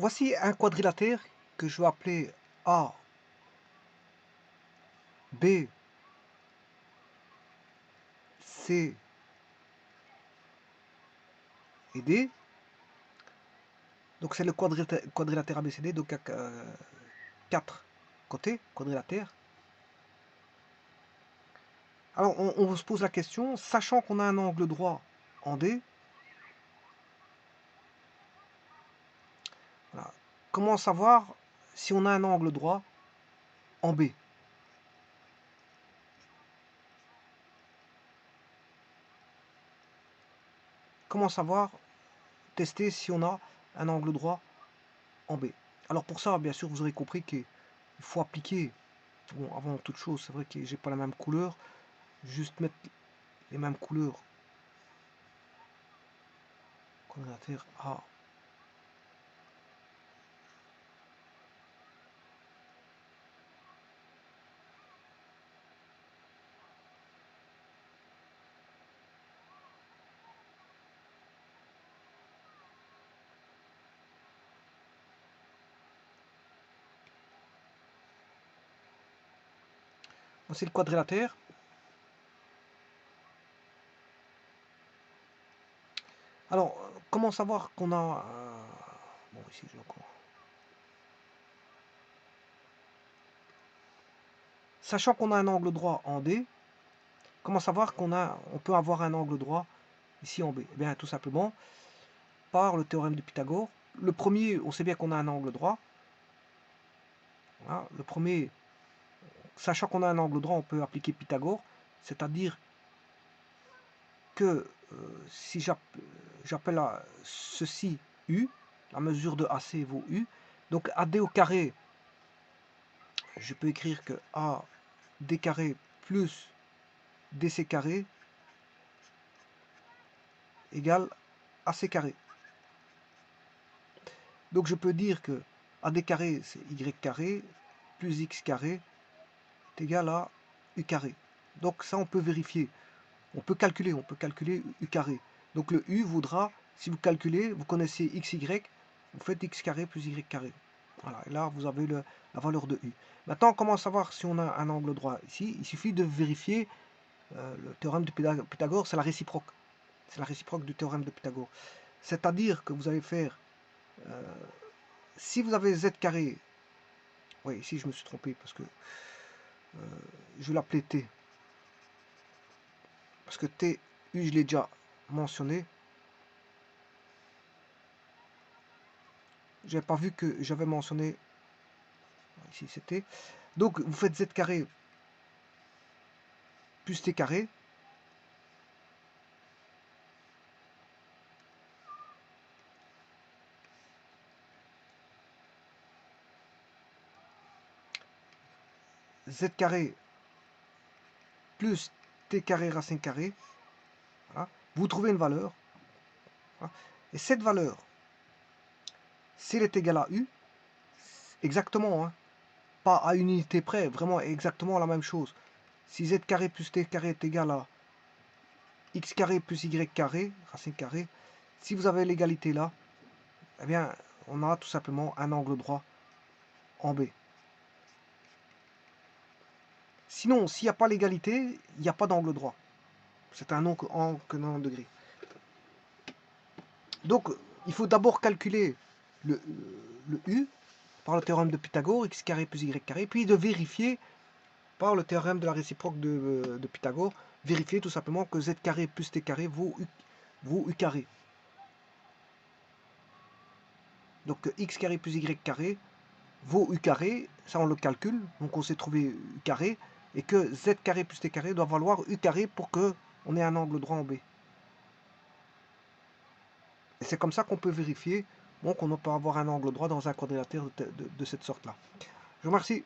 Voici un quadrilatère que je vais appeler A, B, C et D. Donc c'est le quadrilatère ABCD, donc il y a 4 côtés quadrilatères. Alors on se pose la question, sachant qu'on a un angle droit en D, voilà, comment savoir si on a un angle droit en B? Comment savoir, tester si on a un angle droit en B? Alors pour ça, bien sûr, vous aurez compris qu'il faut appliquer, bon, avant toute chose, c'est vrai que j'ai pas la même couleur, juste mettre les mêmes couleurs, quadrilatère A. C'est le quadrilatère. Alors, comment savoir qu'on a... bon, ici, j'ai encore... Sachant qu'on a un angle droit en D, comment savoir on peut avoir un angle droit ici en B? Eh bien, tout simplement, par le théorème de Pythagore. Le premier, on sait bien qu'on a un angle droit. Voilà, le premier, sachant qu'on a un angle droit, on peut appliquer Pythagore, c'est-à-dire que si j'appelle ceci U, la mesure de AC vaut U, donc AD au carré, je peux écrire que AD carré plus DC carré égale AC carré. Donc je peux dire que AD carré c'est Y carré plus X carré est égal à U carré. Donc ça on peut vérifier. On peut calculer U carré. Donc le U voudra, si vous calculez, vous connaissez XY, vous faites X carré plus Y carré. Voilà, et là vous avez la valeur de U. Maintenant, comment savoir si on a un angle droit ici? Il suffit de vérifier le théorème de Pythagore, c'est la réciproque. C'est la réciproque du théorème de Pythagore. C'est-à-dire que vous allez faire, si vous avez Z carré, oui, ici je me suis trompé parce que je vais l'appeler T. Parce que T, U, je l'ai déjà mentionné. J'avais pas vu que j'avais mentionné, ici c'était. Donc vous faites Z carré plus T carré. Z carré plus T carré racine carrée. Voilà. Vous trouvez une valeur. Voilà. Et cette valeur, si elle est égale à U, exactement, hein, pas à une unité près, vraiment exactement la même chose. Si Z carré plus T carré est égal à X carré plus Y carré, racine carrée, si vous avez l'égalité là, eh bien, on a tout simplement un angle droit en B. Sinon, s'il n'y a pas l'égalité, il n'y a pas d'angle droit. C'est un angle en 90 degrés. Donc, il faut d'abord calculer le U par le théorème de Pythagore, x carré plus y carré, puis de vérifier par le théorème de la réciproque de Pythagore, vérifier tout simplement que z carré plus t carré vaut u carré. Donc x carré plus y carré vaut u carré, ça on le calcule, donc on sait trouver u carré, et que z carré plus t carré doit valoir u carré pour que on ait un angle droit en B. Et c'est comme ça qu'on peut vérifier qu'on peut avoir un angle droit dans un quadrilatère de cette sorte-là. Je vous remercie.